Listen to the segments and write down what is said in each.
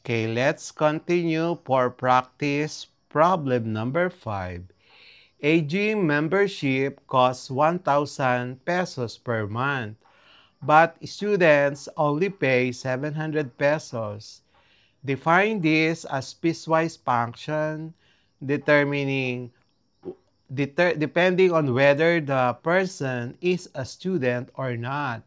Okay, let's continue for practice problem number 5. A gym membership costs 1,000 pesos per month, but students only pay 700 pesos. Define this as piecewise function, determining depending on whether the person is a student or not.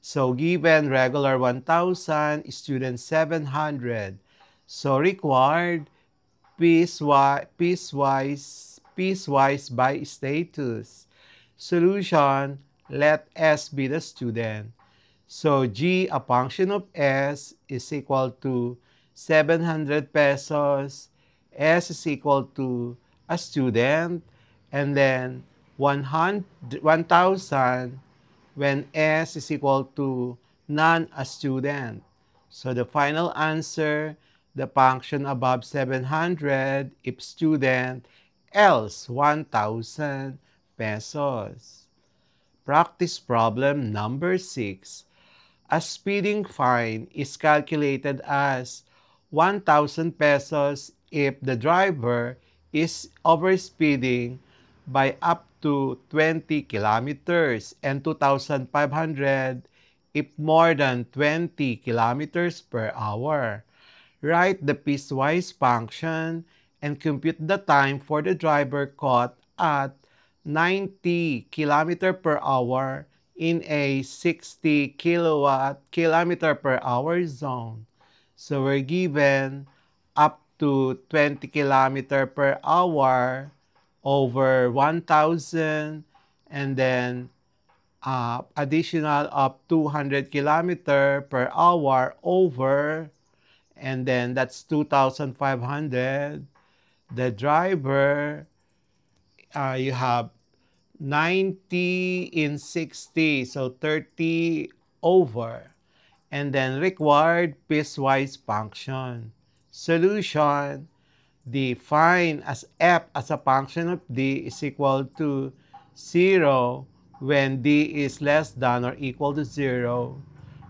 So given regular 1,000, student 700. So required piecewise by status. Solution, let S be the student. So G, a function of S, is equal to 700 pesos. S is equal to a student. And then 1,000 when S is equal to non-a student. So the final answer, the function above 700 if student, else 1,000 pesos. Practice problem number 6. A speeding fine is calculated as 1,000 pesos if the driver is overspeeding by up to 20 kilometers and 2,500 if more than 20 kilometers per hour. Write the piecewise function and compute the time for the driver caught at 90 kilometer per hour in a 60 kilometer per hour zone. So we're given up to 20 kilometer per hour over 1,000 and then additional of 200 kilometer per hour over, and then that's 2,500. The driver, you have 90 in 60, so 30 over. And then required piecewise function. Solution, define as f as a function of d is equal to 0 when d is less than or equal to 0.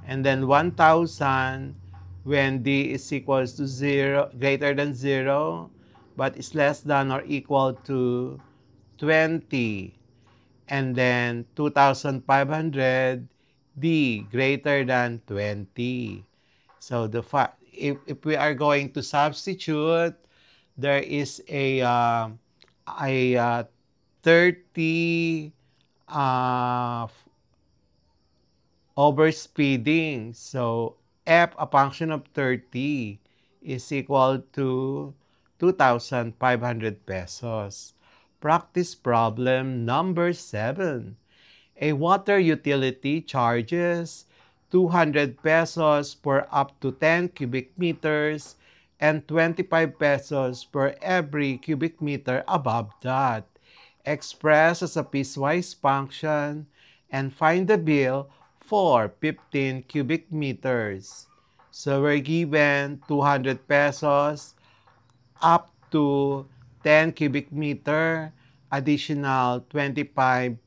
And then 1,000 when d is equals to 0, greater than 0, but is less than or equal to 20. And then 2,500 d greater than 20. So if we are going to substitute, there is a 30 uh, overspeeding. So f, a function of 30, is equal to 2,500 pesos. Practice problem number 7. A water utility charges 200 pesos per up to 10 cubic meters and 25 pesos per every cubic meter above that. Express as a piecewise function and find the bill for 15 cubic meters. So we're given 200 pesos up to 10 cubic meter, additional 25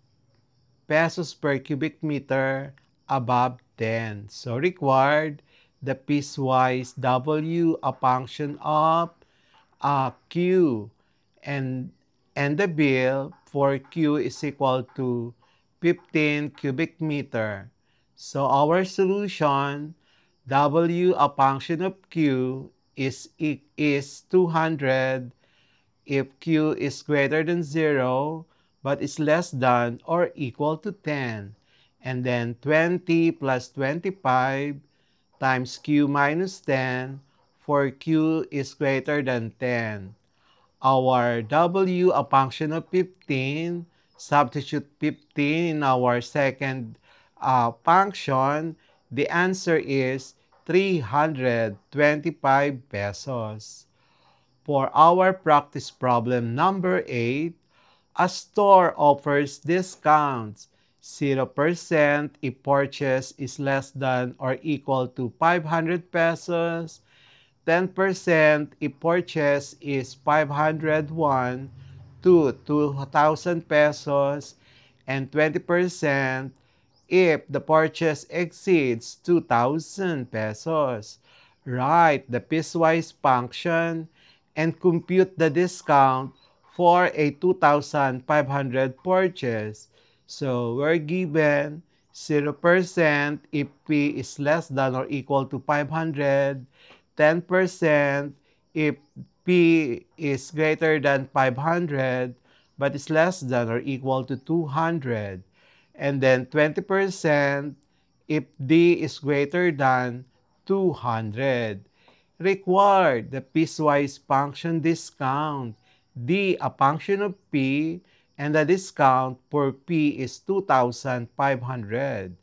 pesos per cubic meter above 10. So required the piecewise W, a function of Q, and the bill for Q is equal to 15 cubic meter. So our solution, W, a function of Q, is 200 if Q is greater than 0 but is less than or equal to 10. And then 20 plus 25 times Q minus 10 for Q is greater than 10. Our W, a function of 15, substitute 15 in our second function, the answer is 325 pesos. For our practice problem number 8, a store offers discounts 0% if purchase is less than or equal to 500 pesos, 10% if purchase is 501 to 2,000 pesos, and 20% if the purchase exceeds 2,000 pesos. Write the piecewise function and compute the discount for a 2,500 purchase. So we're given 0% if P is less than or equal to 500, 10% if P is greater than 500 but is less than or equal to 200, and then 20% if D is greater than 200. Required the piecewise function discount. D, a function of P, and the discount for P is 2,500.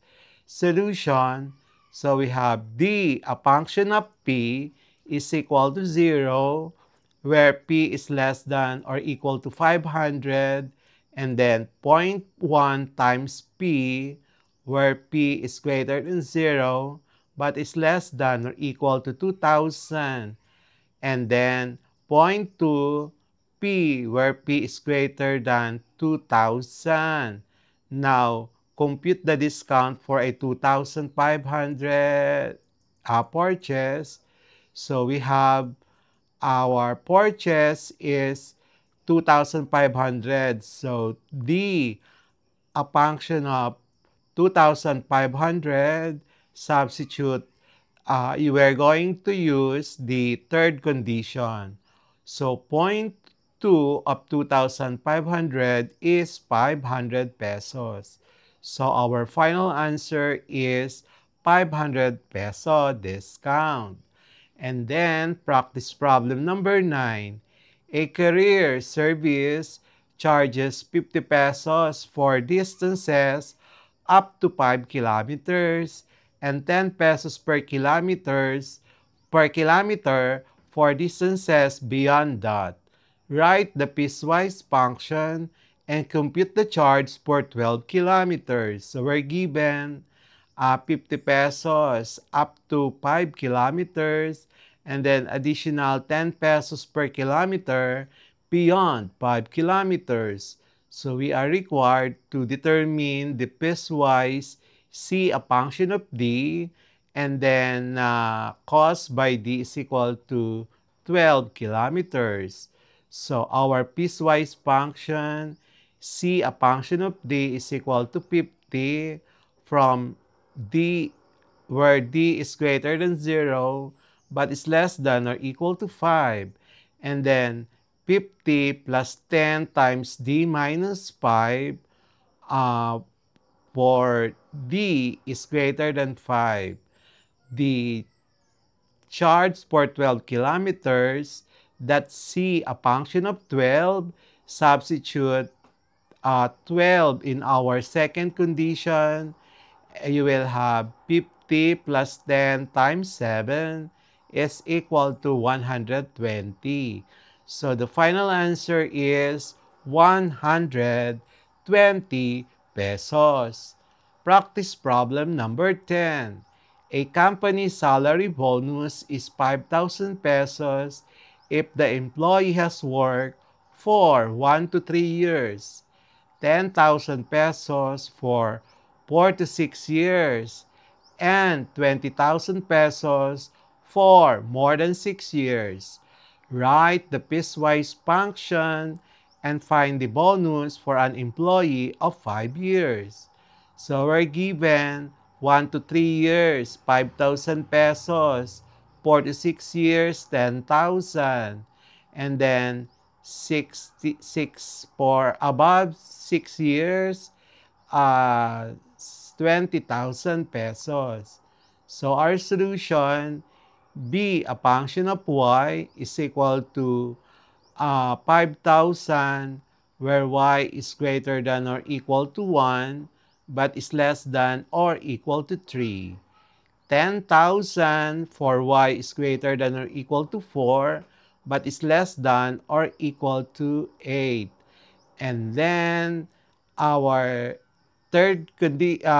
Solution, so we have D, a function of P, is equal to 0, where P is less than or equal to 500, and then 0.1 times P, where P is greater than 0, but is less than or equal to 2,000. And then 0.2 P, where P is greater than 2,000. Now, compute the discount for a 2,500 purchase. So we have our purchase is 2,500. So D, a function of 2,500, substitute, you are going to use the third condition. So 0.2 of 2,500 is 500 pesos. So our final answer is 500 peso discount. And then practice problem number 9. A career service charges 50 pesos for distances up to 5 kilometers and 10 pesos per kilometer for distances beyond that. Write the piecewise function and compute the charge for 12 kilometers. So we're given 50 pesos up to 5 kilometers and then additional 10 pesos per kilometer beyond 5 kilometers. So we are required to determine the piecewise C, a function of D, and then cost by D is equal to 12 kilometers. So our piecewise function C, a function of D, is equal to 50 from D, where D is greater than 0 but is less than or equal to 5. And then 50 plus 10 times D minus 5 for D is greater than 5. The charge for 12 kilometers, that's C, a function of 12, substitute 12 in our second condition, you will have 50 plus 10 times 7 is equal to 120. So the final answer is 120 pesos. Practice problem number 10. A company salary bonus is 5,000 pesos if the employee has worked for 1 to 3 years. 10,000 pesos for 4 to 6 years, and 20,000 pesos for more than 6 years. Write the piecewise function and find the bonus for an employee of 5 years. So we're given 1 to 3 years, 5,000 pesos, 4 to 6 years, 10,000, and then 66 for above 6 years, 20,000 pesos. So our solution, B, a function of y is equal to 5,000, where y is greater than or equal to 1, but is less than or equal to 3. 10,000 for y is greater than or equal to 4, but is less than or equal to 8. And then our third condition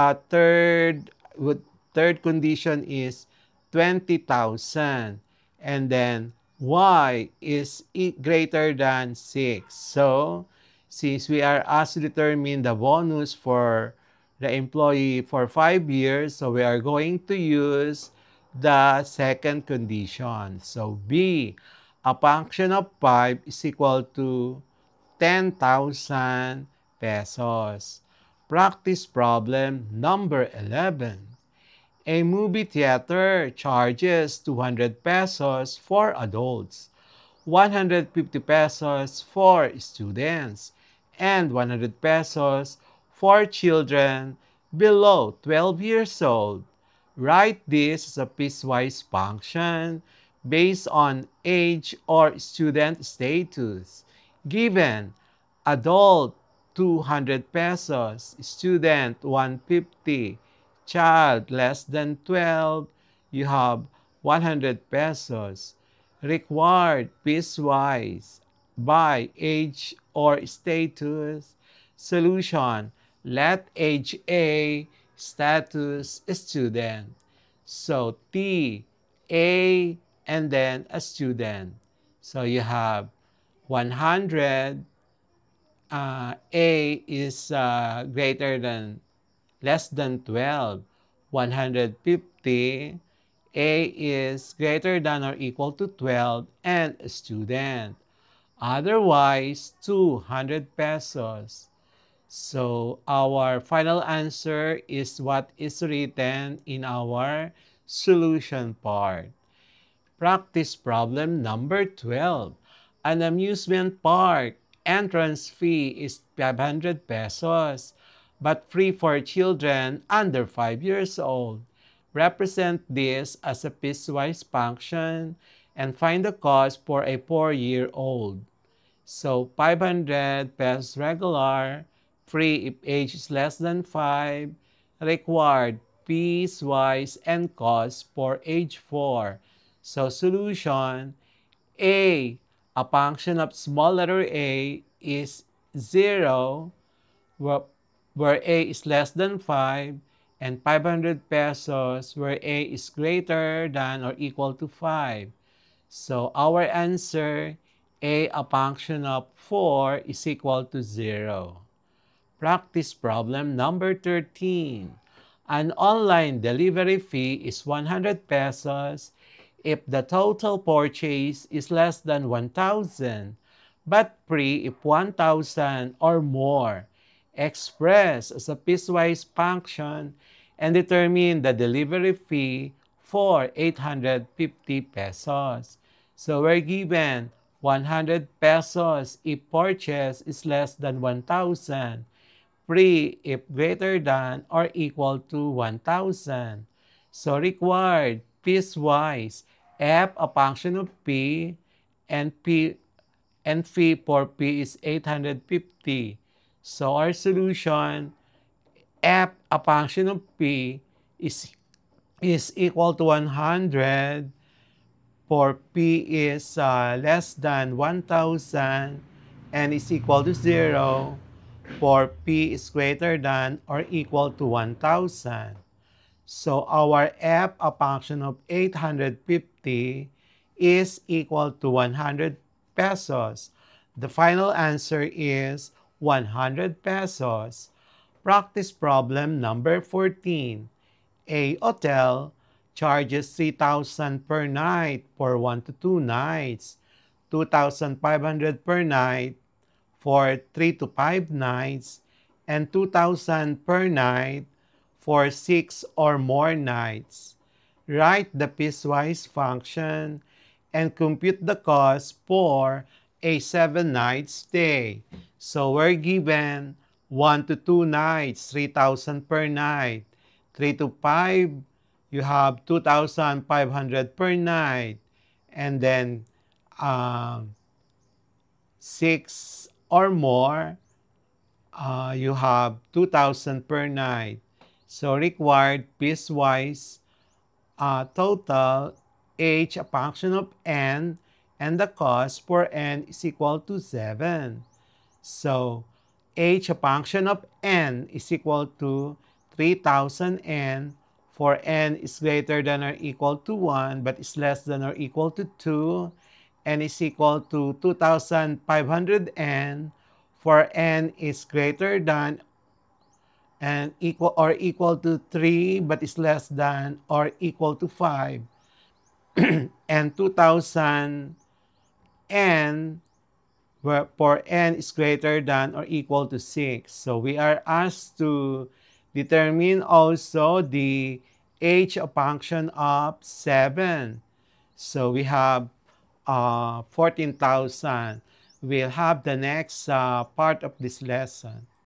is 20,000, and then y is greater than 6. So since we are asked to determine the bonus for the employee for 5 years, so we are going to use the second condition. So B, a function of 5 is equal to 10,000 pesos. Practice problem number 11. A movie theater charges 200 pesos for adults, 150 pesos for students, and 100 pesos for children below 12 years old. Write this as a piecewise function based on age or student status. Given adult 200 pesos, student 150, child less than 12, you have 100 pesos. Required piecewise by age or status. Solution, let age A, status student. So T, A, and then a student. So you have 100, A is greater than, less than 12. 150, A is greater than or equal to 12, and a student. Otherwise, 200 pesos. So our final answer is what is written in our solution part. Practice problem number 12. An amusement park entrance fee is 500 pesos, but free for children under 5 years old. Represent this as a piecewise function and find the cost for a 4-year-old. So 500 pesos regular, free if age is less than 5, required piecewise and cost for age 4. So solution, A, a function of small letter A is 0, where A is less than 5, and 500 pesos where A is greater than or equal to 5. So our answer, a function of 4 is equal to 0. Practice problem number 13. An online delivery fee is 100 pesos if the total purchase is less than 1,000, but free if 1,000 or more. Express as a piecewise function and determine the delivery fee for 850 pesos. So we're given 100 pesos if purchase is less than 1,000, free if greater than or equal to 1,000. So required piecewise f a function of p and fee for p is 850. So our solution, f a function of p is equal to 100 for p is less than 1,000 and is equal to 0 for p is greater than or equal to 1,000. So our f, a function of 850, is equal to 100 pesos. The final answer is 100 pesos. Practice problem number 14. A hotel charges 3,000 per night for 1 to 2 nights, 2,500 per night for 3 to 5 nights, and 2,000 per night for 6 or more nights. Write the piecewise function and compute the cost for a 7-night stay. So we're given 1 to 2 nights, 3,000 per night. 3 to 5, you have 2,500 per night. And then 6 or more, you have 2,000 per night. So required piecewise total h, a function of n, and the cost for n is equal to 7. So h, a function of n, is equal to 3,000 n for n is greater than or equal to 1 but is less than or equal to 2, n is equal to 2,500 n for n is greater than and equal to 3 but is less than or equal to 5, and 2000 n where for n is greater than or equal to 6. So we are asked to determine also the age of function of 7. So we have 14,000. We'll have the next part of this lesson.